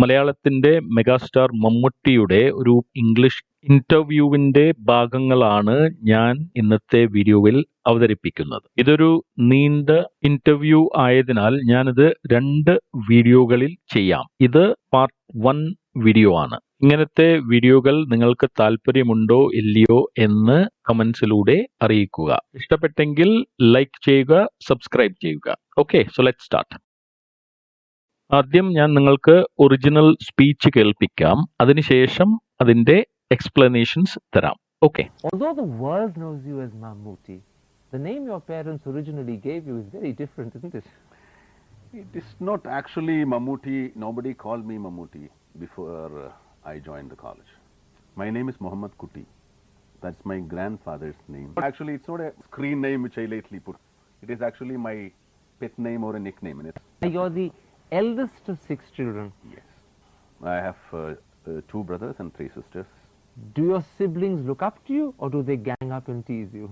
മലയാളത്തിന്റെ മെഗാസ്റ്റാർ മമ്മൂട്ടിയുടെ ഒരു ഇംഗ്ലീഷ് ഇന്റർവ്യൂവിന്റെ ഭാഗങ്ങളാണ് ഞാൻ ഇന്നത്തെ വീഡിയോയിൽ അവതരിപ്പിക്കുന്നത്. ഇതൊരു നീണ്ട ഇന്റർവ്യൂ ആയതിനാൽ ഞാനിത് 2 വീഡിയോകളിൽ ചെയ്യാം. ഇത് പാർട്ട് 1 വീഡിയോ ആണ്. ഇങ്ങനത്തെ വീഡിയോകൾ നിങ്ങൾക്ക് താല്പര്യമുണ്ടോ ഇല്ലയോ എന്ന് കമന്റ്സിലൂടെ അറിയിക്കുക. ഇഷ്ടപ്പെട്ടെങ്കിൽ ലൈക്ക് ചെയ്യുക, സബ്സ്ക്രൈബ് ചെയ്യുക. Okay, so let's start. ആദ്യം ഞാൻ നിങ്ങൾക്ക് ഒറിജിനൽ സ്പീച്ച് കേൾപ്പിക്കാം. അതിനുശേഷം അതിന്റെ എക്സ്പ്ലനേഷൻസ് തരാം. Okay. Although the world knows you as Mammootty, the name your parents originally gave you is very different, isn't it? It is not actually Mammootty. Nobody called me Mammootty before I joined the college. My name is Muhammad Kutti. That's my grandfather's name. Actually, it's not a screen name which I lately put. It is actually my pet name or a nickname. You're the eldest of 6 children. Yes. I have 2 brothers and 3 sisters. Do your siblings look up to you, or do they gang up and tease you?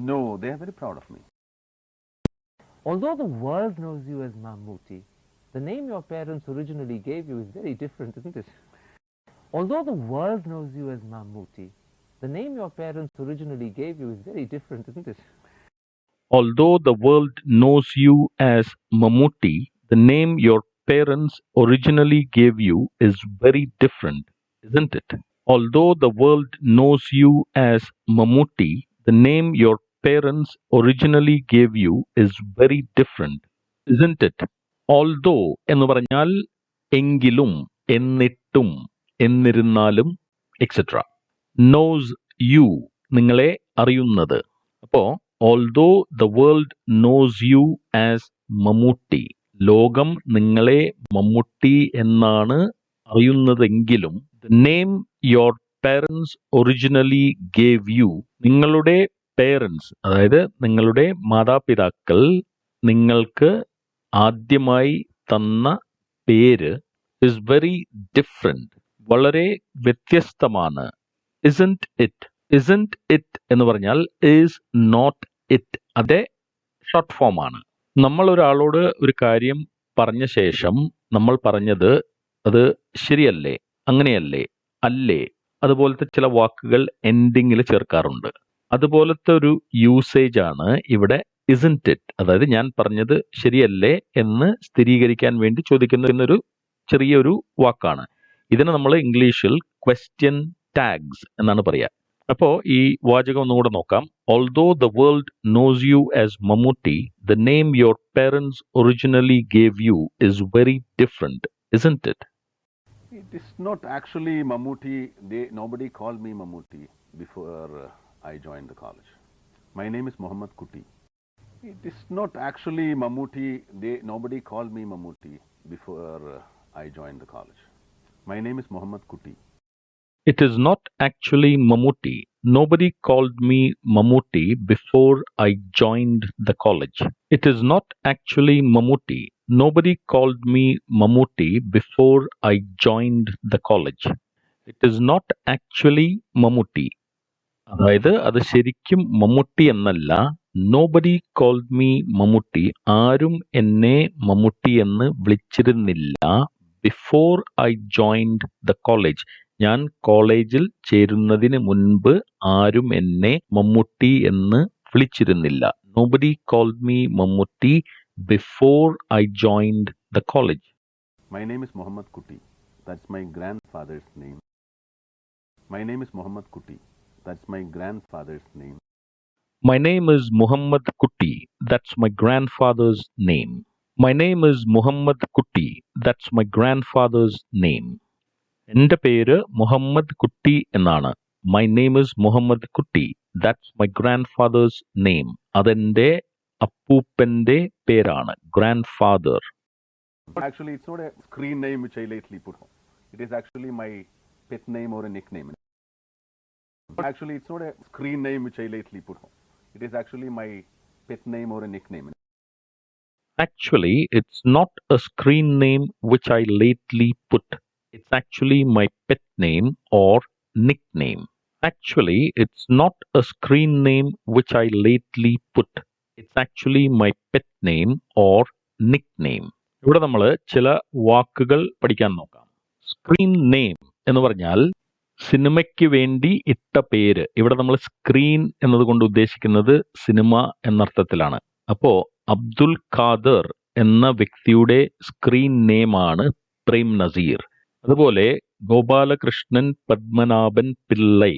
No, they are very proud of me. Although the world knows you as Mammootty, the name your parents originally gave you is very different, isn't it? Although the world knows you as Mammootty, the name your parents originally gave you is very different, isn't it? Although the world knows you as Mammootty, the name your parents originally gave you is very different, isn't it? Although the world knows you as Mammootty, the name your parents originally gave you is very different, isn't it? Although എന്ന് പറഞ്ഞാൽ എങ്കിലും, എന്നിട്ടും, എന്നിരുന്നാലും etcetera. knows you നിങ്ങളെ അറിയുന്നത്. അപ്പോൾ although the world knows you as Mammootty, ലോകം നിങ്ങളെ മമ്മൂട്ടി എന്നാണ് അറിയുന്നതെങ്കിലും the name your parents originally gave you, നിങ്ങളുടെ പേരൻസ് അതായത് നിങ്ങളുടെ മാതാപിതാക്കൾ നിങ്ങൾക്ക് ആദ്യമായി തന്ന പേര് is very different, വളരെ വ്യത്യസ്തമാണ്. isn't it എന്ന് പറഞ്ഞാൽ is not it, അതേ ഷോർട്ട് ഫോം ആണ്. നമ്മൾ ഒരാളോട് ഒരു കാര്യം പറഞ്ഞ ശേഷം നമ്മൾ പറഞ്ഞത് അത് ശരിയല്ലേ, അങ്ങനെയല്ലേ, അല്ലേ, അതുപോലത്തെ ചില വാക്കുകൾ എൻഡിങ്ങിൽ ചേർക്കാറുണ്ട്. അതുപോലത്തെ ഒരു യൂസേജ് ആണ് ഇവിടെ isn't it, അതായത് ഞാൻ പറഞ്ഞത് ശരിയല്ലേ എന്ന് സ്ഥിരീകരിക്കാൻ വേണ്ടി ചോദിക്കുന്ന ഒരു ചെറിയൊരു വാക്കാണ്. ഇതിനെ നമ്മൾ ഇംഗ്ലീഷിൽ ക്വസ്റ്റ്യൻ ടാഗ്സ് എന്നാണ് പറയുക. അപ്പോൾ ഈ വാചകം ഒന്നുകൂടെ നോക്കാം. Although the world knows you as Mammootty, the name your parents originally gave you is very different, isn't it? It is not actually Mammootty. Nobody called me Mammootty before I joined the college. My name is Muhammad Kutti. It is not actually Mammootty. Nobody called me Mammootty before I joined the college. My name is Muhammad Kutti. It is not actually Mammootty. Nobody called me Mammootty before I joined the college. It is not actually Mammootty. Nobody called me Mammootty before I joined the college. It is not actually Mammootty. അതായത് അത് ശരിക്കും മമ്മൂട്ടി എന്നല്ല. Nobody called me Mammootty. ആരും എന്നെ മമ്മൂട്ടി എന്ന് വിളിച്ചിരുന്നില്ല. Before I joined the college. ഞാൻ കോളേജിൽ ചേരുന്നതിന് മുൻപ് ആരും എന്നെ മമ്മൂട്ടി എന്ന് വിളിച്ചിരുന്നില്ല. Nobody called me Mammootty before I joined the college. My name is Muhammad Kutti. That's my grandfather's name. My name is Muhammad Kutti. That's my grandfather's name. My name is Muhammad Kutti. That's my grandfather's name. My name is Muhammad Kutti. That's my grandfather's name. എൻ്റെ പേര് മുഹമ്മദ് കുട്ടി എന്നാണ്. My name is Muhammad Kutti. That's my grandfather's name. അതെന്റെ അപ്പൂപ്പന്റെ പേരാണ്. Grandfather. Actually, it's not a screen name which I lately put on. It is actually my pet name or a nickname. Actually, it's not a screen name which I lately put on. It is actually my pet name or a nickname. Actually, it's not a screen name which I lately put. It's actually my pet name or nickname. Actually, it's not a screen name which I lately put. It's actually my pet name or nickname. ഇവിടെ നമ്മൾ ചില വാക്കുകൾ പഠിക്കാൻ നോക്കാം. Screen name എന്ന് പറഞ്ഞാൽ സിനിമയ്ക്ക് വേണ്ടി ഇട്ട പേര്. ഇവിടെ നമ്മൾ സ്ക്രീൻ എന്നതുകൊണ്ട് ഉദ്ദേശിക്കുന്നത് സിനിമ എന്നർത്ഥത്തിലാണ്. അപ്പോ അബ്ദുൽ ഖാദർ എന്ന വ്യക്തിയുടെ സ്ക്രീൻ നെയിമാണ് പ്രേം നസീർ. അതുപോലെ ഗോപാലകൃഷ്ണൻ പത്മനാഭൻ പിള്ളൈ,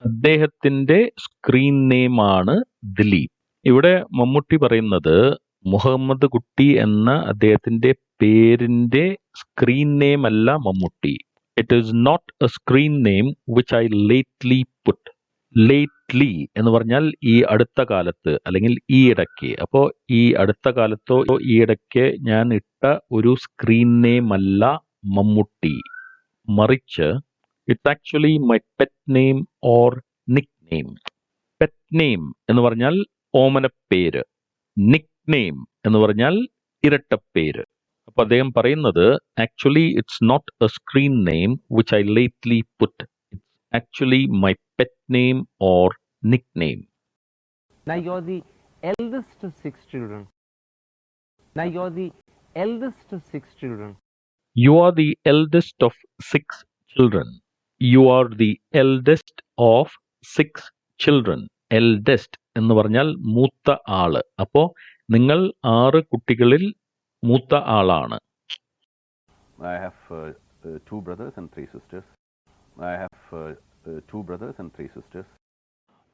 അദ്ദേഹത്തിന്റെ സ്ക്രീൻ നെയിമാണ് ദിലീപ്. ഇവിടെ മമ്മൂട്ടി പറയുന്നത് മുഹമ്മദ് കുട്ടി എന്ന അദ്ദേഹത്തിന്റെ പേരിന്റെ സ്ക്രീൻ നെയിം അല്ല Mammootty. It is not a screen name which I lately put. Lately എന്ന് പറഞ്ഞാൽ ഈ അടുത്ത കാലത്ത് അല്ലെങ്കിൽ ഈ ഇടയ്ക്ക്. അപ്പോൾ ഈ അടുത്ത കാലത്തോ ഈ ഇടയ്ക്ക് ഞാൻ ഇട്ട ഒരു സ്ക്രീൻ നെയിം അല്ല മമ്മൂട്ടി. മറിച്ച് it's actually my pet name or nick name. Pet name എന്ന് പറഞ്ഞാൽ ഓമനപ്പേര്, നിക് നെയിം എന്ന് പറഞ്ഞാൽ ഇരട്ടപ്പേര്. അപ്പൊ അദ്ദേഹം പറയുന്നത് actually it's not a screen name which I lately put. It's actually my pet name or nick name. Now you're the eldest of 6 children. Now you're the eldest of 6 children. You are the eldest of 6 children. You are the eldest of 6 children. Eldest എന്ന് പറഞ്ഞാൽ മൂത്ത ആള്. അപ്പോ നിങ്ങൾ 6 കുട്ടികളിൽ മൂത്ത ആളാണ്. I have 2 brothers and 3 sisters. I have 2 brothers and 3 sisters.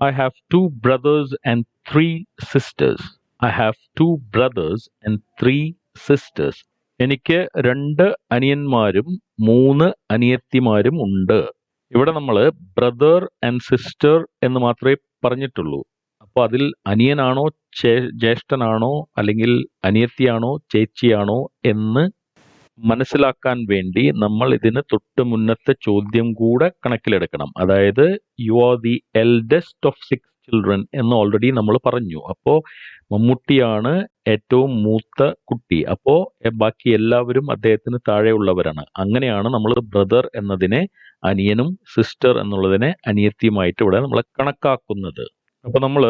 I have 2 brothers and 3 sisters. I have 2 brothers and 3 sisters. എനിക്ക് 2 അനിയന്മാരും 3 അനിയത്തിമാരും ഉണ്ട്. ഇവിടെ നമ്മൾ ബ്രദർ ആൻഡ് സിസ്റ്റർ എന്ന് മാത്രമേ പറഞ്ഞിട്ടുള്ളൂ. അപ്പോൾ അതിൽ അനിയനാണോ ജ്യേഷ്ഠനാണോ അല്ലെങ്കിൽ അനിയത്തിയാണോ ചേച്ചിയാണോ എന്ന് മനസ്സിലാക്കാൻ വേണ്ടി നമ്മൾ ഇതിന് തൊട്ട് മുന്നത്തെ ചോദ്യം കൂടെ കണക്കിലെടുക്കണം. അതായത് you are the eldest of 6 children എന്ന് ഓൾറെഡി നമ്മൾ പറഞ്ഞു. അപ്പോ മമ്മൂട്ടിയാണ് ഏറ്റവും മൂത്ത കുട്ടി. അപ്പോ ബാക്കി എല്ലാവരും അദ്ദേഹത്തിന് താഴെയുള്ളവരാണ്. അങ്ങനെയാണ് നമ്മൾ ബ്രദർ എന്നതിനെ അനിയനും സിസ്റ്റർ എന്നുള്ളതിനെ അനിയത്തിയുമായിട്ട് ഇവിടെ നമ്മൾ കണക്കാക്കുന്നത്. അപ്പൊ നമ്മൾ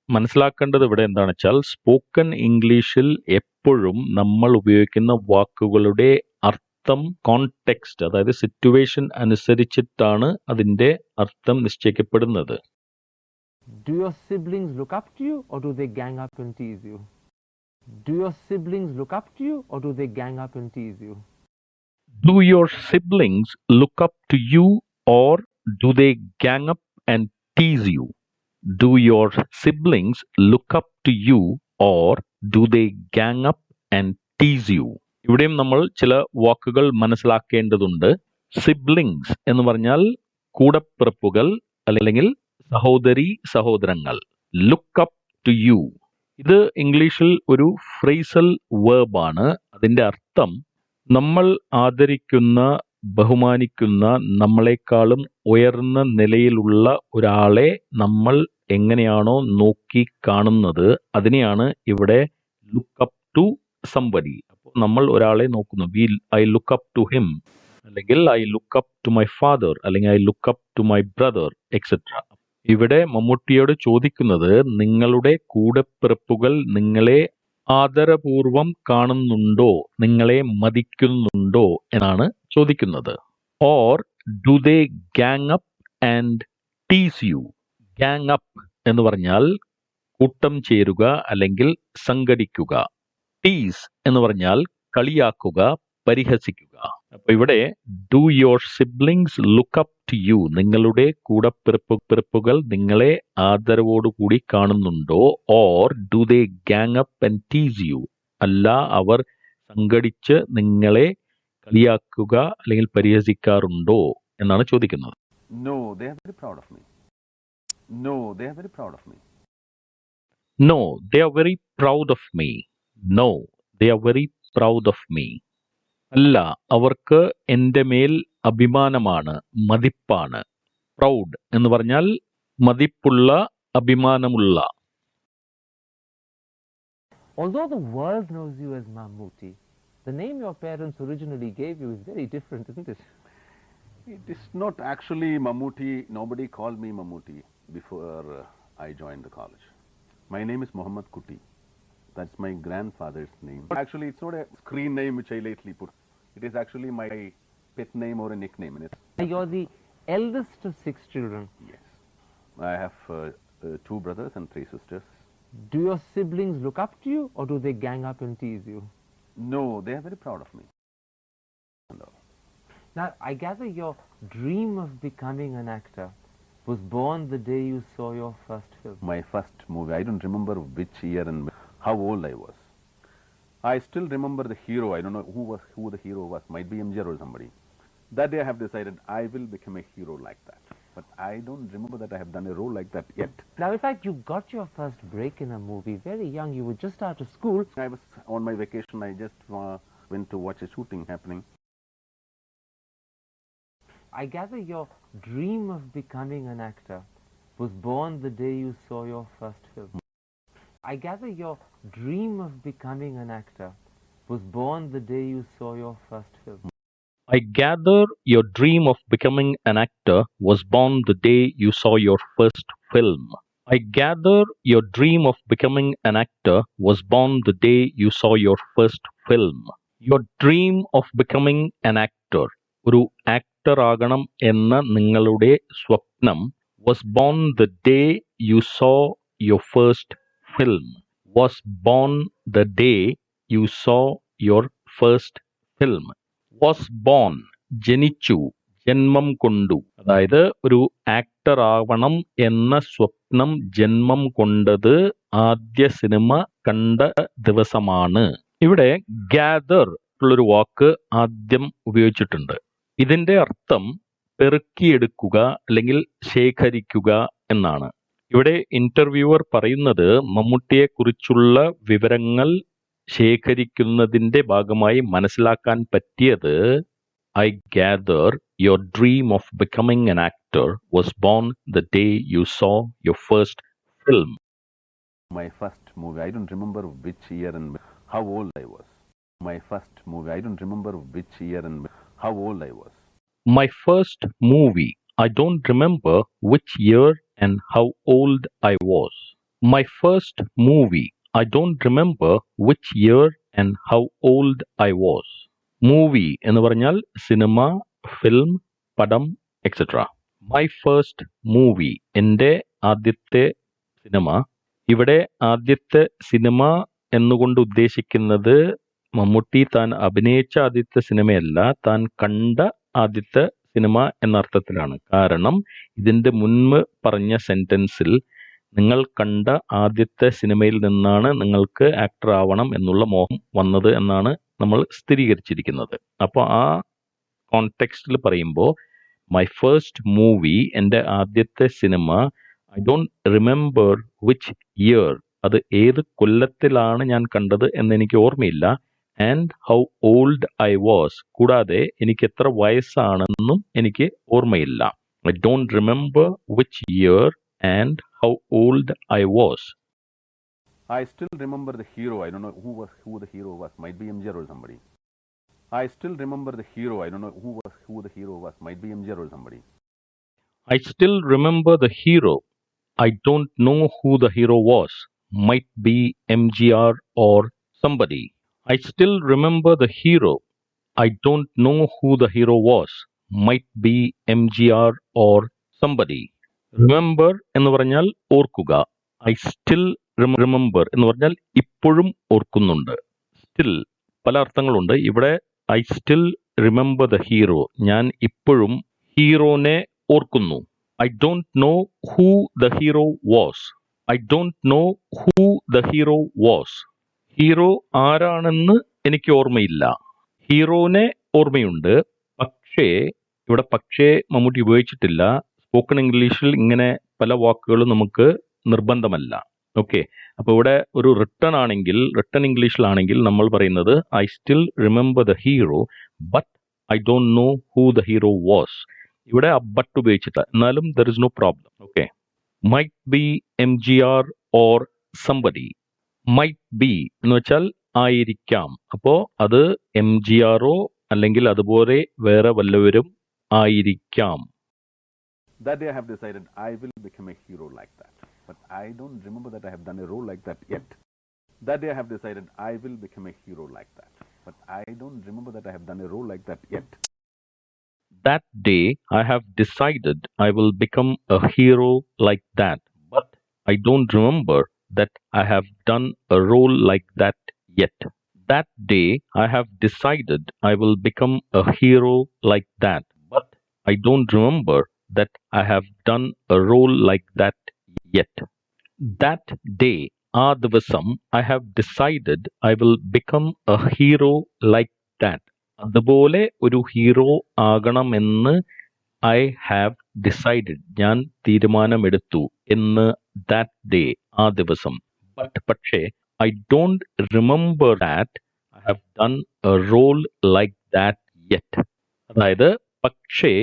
മനസ്സിലാക്കേണ്ടത് ഇവിടെ എന്താണെന്ന് വെച്ചാൽ സ്പോക്കൺ ഇംഗ്ലീഷിൽ എപ്പോഴും നമ്മൾ ഉപയോഗിക്കുന്ന വാക്കുകളുടെ അർത്ഥം കോണ്ടെക്സ്റ്റ്, അതായത് സിറ്റുവേഷൻ അനുസരിച്ചിട്ടാണ് അതിന്റെ അർത്ഥം നിശ്ചയിക്കപ്പെടുന്നത്. Do your siblings look up to you or do they gang up and tease you? Do your siblings look up to you or do they gang up and tease you? Do your siblings look up to you or do they gang up and tease you? Do your siblings look up to you or do they gang up and tease you? ഇവിടെയും നമ്മൾ ചില വാക്കുകൾ മനസ്സിലാക്കേണ്ടതുണ്ട്. Siblings എന്ന് പറഞ്ഞാൽ കൂടപ്പിറപ്പുകൾ അല്ലെങ്കിൽ സഹോദരി സഹോദരങ്ങൾ. ലുക്ക് അപ്പ് ടു യു, ഇത് ഇംഗ്ലീഷിൽ ഒരു ഫ്രേസൽ വേർബാണ്. അതിന്റെ അർത്ഥം നമ്മൾ ആദരിക്കുന്ന ബഹുമാനിക്കുന്ന നമ്മളെക്കാളും ഉയർന്ന നിലയിലുള്ള ഒരാളെ നമ്മൾ എങ്ങനെയാണോ നോക്കി കാണുന്നത് അതിനെയാണ് ഇവിടെ ലുക്ക് അപ്പ് ടു സംബഡി. അപ്പോൾ നമ്മൾ ഒരാളെ നോക്കുന്നു, I look up to him, അല്ലെങ്കിൽ I look up to my father, അല്ലെങ്കിൽ I look up to my brother etcetera. ഇവിടെ മമ്മൂട്ടിയോട് ചോദിക്കുന്നത് നിങ്ങളുടെ കൂടപ്പിറപ്പുകൾ നിങ്ങളെ ആദരപൂർവം കാണുന്നുണ്ടോ, നിങ്ങളെ മതിക്കുന്നുണ്ടോ എന്നാണ് ചോദിക്കുന്നത്. Or do they gang up and tease you. Gang up എന്ന് പറഞ്ഞാൽ കൂട്ടം ചേരുക അല്ലെങ്കിൽ സംഘടിക്കുക. ടീസ് എന്ന് പറഞ്ഞാൽ കളിയാക്കുക, പരിഹസിക്കുക. അപ്പൊ ഇവിടെ do your siblings look up to you, നിങ്ങളുടെ കൂടപ്പിറപ്പുകൾ നിങ്ങളെ ആദരവോടുകൂടി കാണുന്നുണ്ടോ. Or do they gang up and tease you, അല്ല അവർ സംഘടിച്ച് നിങ്ങളെ കളിയാക്കുക അല്ലെങ്കിൽ പരിഹസിക്കാറുണ്ടോ എന്നാണ് ചോദിക്കുന്നത്. No, they are very proud of me. No, they are very proud of me. No, they are very proud of me. No, they are very proud of me. അല്ല, അവർക്ക് എൻ്റെ മേൽ അഭിമാനമാണ്, മതിപ്പാണ്. പ്രൗഡ് എന്ന് പറഞ്ഞാൽ മതിപ്പുള്ള, അഭിമാനമുള്ള. Although the world knows you as Mammootty, the name your parents originally gave you is very different, isn't it? It is not actually Mammootty. Nobody called me Mammootty before I joined the college. My name is Mohammed Kuti. That's my grandfather's name. Actually, it's not a screen name which I lately put. It is actually my pet name or a nickname. You're the eldest of 6 children. Yes. I have 2 brothers and 3 sisters. Do your siblings look up to you, or do they gang up and tease you? No, they are very proud of me. Now, I gather your dream of becoming an actor was born the day you saw your first film. My first movie, I don't remember which year and how old I was. I still remember the hero. I don't know who the hero was. Might be MGR or somebody. That day I have decided I will become a hero like that. But I don't remember that I have done a role like that yet. Now, in fact, you got your first break in a movie very young. You were just out of school. I was on my vacation. I just went to watch a shooting happening. I gather your dream of becoming an actor was born the day you saw your first film. I gather your dream of becoming an actor was born the day you saw your first film. I gather your dream of becoming an actor was born the day you saw your first film. I gather your dream of becoming an actor was born the day you saw your first film. Your dream of becoming an actor, ഒരു actor ആകണം എന്ന നിങ്ങളുടെ സ്വപ്നം was born the day you saw your first film. Was born the day you saw your first film. Was born ജനിച്ചു, ജന്മം കൊണ്ടു. അതായത് ഒരു ആക്ടർ ആവണം എന്ന സ്വപ്നം ജന്മം കൊണ്ടത് ആദ്യ സിനിമ കണ്ട ദിവസമാണ്. ഇവിടെ gather ഉള്ളൊരു വാക്ക് ആദ്യം ഉപയോഗിച്ചിട്ടുണ്ട്. ഇതിന്റെ അർത്ഥം പെറുക്കിയെടുക്കുക അല്ലെങ്കിൽ ശേഖരിക്കുക എന്നാണ്. ഇവിടെ ഇന്റർവ്യൂവർ പറയുന്നത് മമ്മൂട്ടിയെ കുറിച്ചുള്ള വിവരങ്ങൾ ശേഖരിക്കുന്നതിന്റെ ഭാഗമായി മനസ്സിലാക്കാൻ പറ്റിയത് I gather your dream of becoming an actor was born the day you saw your first film. My first movie, I don't remember which year and how old I was. My first movie, I don't remember which year and how old I was. My first movie, I don't remember which year and how old I was. My first movie, I don't remember which year and how old I was. Movie എന്ന് പറഞ്ഞാൽ cinema, film, പടം, etcetera. My first movie, എൻ്റെ ആദ്യത്തെ cinema. ഇവിടെ ആദ്യത്തെ cinema എന്നുകൊണ്ട് ഉദ്ദേശിക്കുന്നത് മമ്മൂട്ടി താൻ അഭിനയിച്ച ആദ്യത്തെ സിനിമയല്ല, താൻ കണ്ട ആദ്യത്തെ സിനിമ എന്ന അർത്ഥത്തിലാണ്. കാരണം ഇതിന്റെ മുൻപ് പറഞ്ഞ സെന്റൻസിൽ നിങ്ങൾ കണ്ട ആദ്യത്തെ സിനിമയിൽ നിന്നാണ് നിങ്ങൾക്ക് ആക്ടർ ആവണം എന്നുള്ള മോഹം വന്നത് എന്നാണ് നമ്മൾ സ്ഥിരീകരിച്ചിരിക്കുന്നത്. അപ്പോൾ ആ കോണ്ടെക്സ്റ്റിൽ പറയുമ്പോൾ മൈ ഫസ്റ്റ് മൂവി, എൻ്റെ ആദ്യത്തെ cinema, I don't remember which year, അത് ഏത് കൊല്ലത്തിലാണ് ഞാൻ കണ്ടത് എന്നെനിക്ക് ഓർമ്മയില്ല. And how old I was, കൂടാതെ എനിക്ക് എത്ര വയസ്സാണെന്നും എനിക്ക് ഓർമ്മയില്ല. I don't remember which year and how old I was. I still remember the hero. I don't know who the hero was. Might be MGR or somebody. I still remember the hero. I don't know who the hero was. Might be MGR or somebody. I still remember the hero. I don't know who the hero was. Might be MGR or somebody. I still remember the hero. I don't know who the hero was. Might be MGR or somebody. Remember എന്ന് പറഞ്ഞാൽ ഓർക്കുക. I still remember എന്ന് പറഞ്ഞാൽ ഇപ്പോഴും ഓർക്കുന്നുണ്ട്. Still പല അർത്ഥങ്ങളുണ്ട്. ഇവിടെ I still remember the hero, ഞാൻ ഇപ്പോഴും ഹീറോനെ ഓർക്കുന്നു. I don't know who the hero was. I don't know who the hero was. Hero ആരാണെന്ന് എനിക്ക് ഓർമ്മയില്ല. ഹീറോനെ ഓർമ്മയുണ്ട്. പക്ഷേ ഇവിടെ പക്ഷേ മമ്മൂട്ടി ഉപയോഗിച്ചിട്ടില്ല. സ്പോക്കൺ ഇംഗ്ലീഷിൽ ഇങ്ങനെ പല വാക്കുകളും നമുക്ക് നിർബന്ധമല്ല. ഓക്കെ, അപ്പോൾ ഇവിടെ ഒരു റിട്ടൺ ഇംഗ്ലീഷിലാണെങ്കിൽ നമ്മൾ പറയുന്നത് I still remember the hero but I don't know who the hero was. ഇവിടെ ആ ബട്ട് ഉപയോഗിച്ചിട്ട്, എന്നാലും there is no problem. Okay, might be MGR or somebody. Might be എന്ന് വെച്ചാൽ ആയിരിക്കാം. അപ്പോൾ അത് MGR അല്ലെങ്കിൽ അതുപോലെ വേറെ വല്ലവരും ആയിരിക്കാം. That day I have decided I will become a hero like that. But I don't remember that I have done a role like that yet. That day I have decided I will become a hero like that. But I don't remember that I have done a role like that yet. That day I have decided I will become a hero like that, but I don't remember that I have done a role like that yet. That day I have decided I will become a hero like that, but I don't remember that I have done a role like that yet. That day ആ ദിവസം I have decided I will become a hero like that. അതുപോലെ ഒരു hero ആകണമെന്ന് I have decided. ഞാൻ തീരുമാനമെടുത്തു എന്ന് that day ആ ദിവസം. പക്ഷേ I don't remember that I have done a role like that yet. അതായത് പക്ഷേ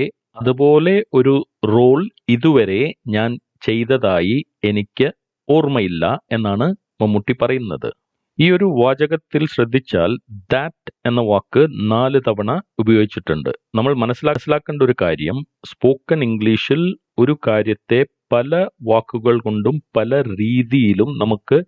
അതുപോലെ ഒരു റോൾ ഇതുവരെ ഞാൻ ചെയ്തതായി എനിക്ക് ഓർമ്മയില്ല എന്നാണ് മമ്മൂട്ടി പറയുന്നത്. ഈ ഒരു വാചകത്തിൽ ശ്രദ്ധിച്ചാൽ ദാറ്റ് എന്ന വാക്ക് 4 തവണ ഉപയോഗിച്ചിട്ടുണ്ട്. നമ്മൾ മനസ്സിലാക്കേണ്ട ഒരു കാര്യം, സ്പോക്കൺ ഇംഗ്ലീഷിൽ ഒരു കാര്യത്തെ പല വാക്കുകൾ കൊണ്ടും പല രീതിയിലും നമുക്ക്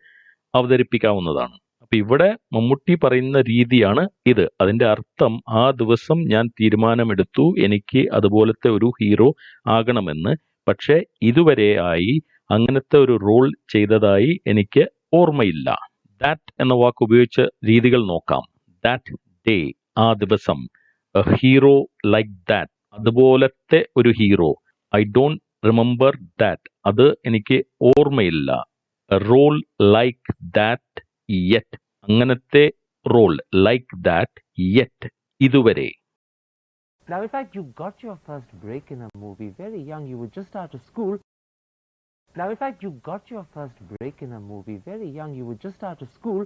അവതരിപ്പിക്കാവുന്നതാണ്. അപ്പൊ ഇവിടെ മമ്മൂട്ടി പറയുന്ന രീതിയാണ് ഇത്. അതിന്റെ അർത്ഥം ആ ദിവസം ഞാൻ തീരുമാനമെടുത്തു എനിക്ക് അതുപോലത്തെ ഒരു ഹീറോ ആകണമെന്ന്. പക്ഷെ ഇതുവരെ ആയി അങ്ങനത്തെ ഒരു റോൾ ചെയ്തതായി എനിക്ക് ഓർമ്മയില്ല. ദാറ്റ് എന്ന വാക്ക് ഉപയോഗിച്ച രീതികൾ നോക്കാം. ദാറ്റ് ഡേ ആ ദിവസം, എ ഹീറോ ലൈക്ക് ദാറ്റ് അതുപോലത്തെ ഒരു hero. I don't remember that അത് എനിക്ക് ഓർമ്മയില്ല. A role like that yet അങ്ങനത്തെ റോൾ ലൈക്ക് ദാറ്റ് യെറ്റ് ഇതുവരെ. Now, in fact, you got your first break in a movie very young. You were just out of school. Now, in fact, you got your first break in a movie very young. You were just out of school.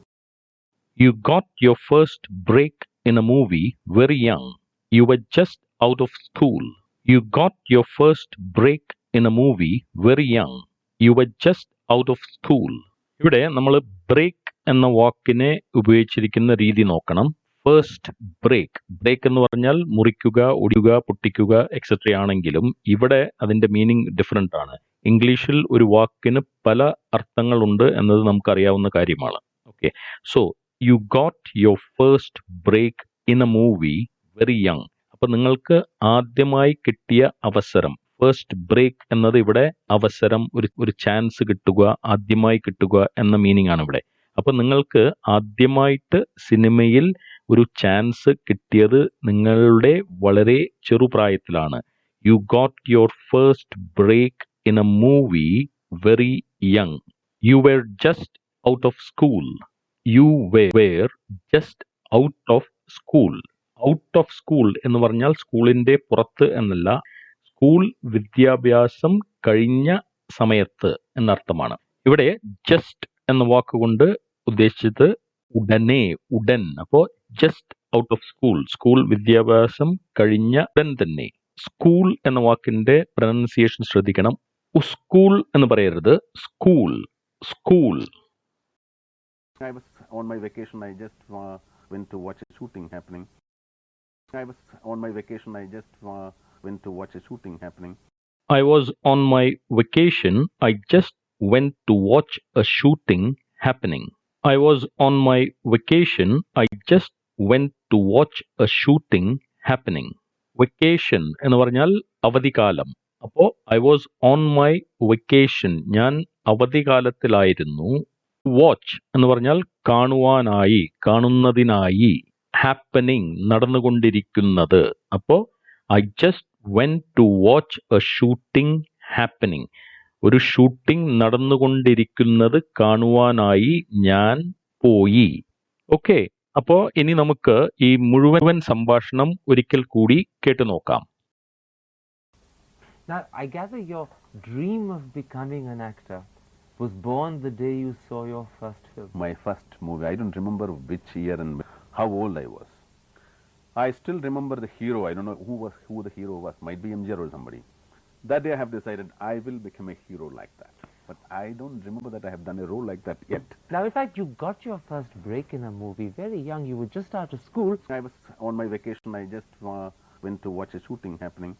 You got your first break in a movie very young. You were just out of school. You got your first break in a movie very young. You were just out of school. ഇവിടെ നമ്മൾ break എന്ന വാക്കിനെ ഉപയോഗിച്ചിരിക്കുന്ന രീതി നോക്കണം. First break, break എന്ന് പറഞ്ഞാൽ മുറിക്കുക, ഒടിയുക, പൊട്ടിക്കുക എക്സെട്ര ആണെങ്കിലും ഇവിടെ അതിന്റെ മീനിങ് ഡിഫറെന്റ് ആണ്. ഇംഗ്ലീഷിൽ ഒരു വാക്കിന് പല അർത്ഥങ്ങളുണ്ട് എന്നത് നമുക്കറിയാവുന്ന കാര്യമാണ്. Okay, so you got your first break in a movie very young. അപ്പൊ നിങ്ങൾക്ക് ആദ്യമായി കിട്ടിയ അവസരം, ഫസ്റ്റ് ബ്രേക്ക് എന്നത് ഇവിടെ അവസരം, ഒരു ചാൻസ് കിട്ടുക, ആദ്യമായി കിട്ടുക എന്ന മീനിങ് ആണ് ഇവിടെ. അപ്പൊ നിങ്ങൾക്ക് ആദ്യമായിട്ട് സിനിമയിൽ ഒരു ചാൻസ് കിട്ടിയത് നിങ്ങളുടെ വളരെ ചെറുപ്രായത്തിലാണ്. You got your first break in a movie very young. You were just out of school. You were just out of school. Out of school എന്ന് പറഞ്ഞാൽ സ്കൂളിന്റെ പുറത്ത് എന്നല്ല, സ്കൂൾ വിദ്യാഭ്യാസം കഴിഞ്ഞ സമയത്ത് എന്നർത്ഥമാണ്. ഇവിടെ ജസ്റ്റ് എന്ന വാക്കുകൊണ്ട് ഉദ്ദേശിച്ചത് ഉടനെ, ഉടൻ. അപ്പോ just out of school, school വിദ്യാഭ്യാസം കഴിഞ്ഞ ഉടൻ തന്നെ. സ്കൂൾ എന്ന വാക്കിന്റെ പ്രൊനൗൺസിയേഷൻ ശ്രദ്ധിക്കണം. സ്കൂൾ എന്ന് പറയരുത്, school, school. I was on my vacation. I just went to watch a shooting happening. I was on my vacation. I just went to watch a shooting happening. I was on my vacation. I just went to watch a shooting happening. I was on my vacation. I just went to watch a shooting happening. Vacation എന്ന് പറഞ്ഞാൽ അവധിക്കാലം. അപ്പോ I was on my vacation. ഞാൻ അവധിക്കാലത്തിലായിരുന്നു. Watch എന്ന് പറഞ്ഞാൽ കാണുവാനായി, കാണുന്നതിനായി. Happening നടന്നുകൊണ്ടിരിക്കുന്നത്. അപ്പോ I just went to watch a shooting happening. ഒരു ഷൂട്ടിംഗ് നടന്നുകൊണ്ടിരിക്കുന്നത് കാണുവാനായി ഞാൻ പോയി. ഓക്കെ, അപ്പോ ഇനി നമുക്ക് ഈ മുഴുവൻ സംഭാഷണം ഒരിക്കൽ കൂടി കേട്ടു നോക്കാം. Now, I gather your dream of becoming an actor was born the day you saw your first film. My first movie. I don't remember which year and how old I was. I still remember the hero. I don't know who the hero was. Might be MGR or somebody. That day I have decided I will become a hero like that. But I don't remember that I have done a role like that yet. Now, in fact, you got your first break in a movie very young. You were just out of school. I was on my vacation. I just went to watch a shooting happening.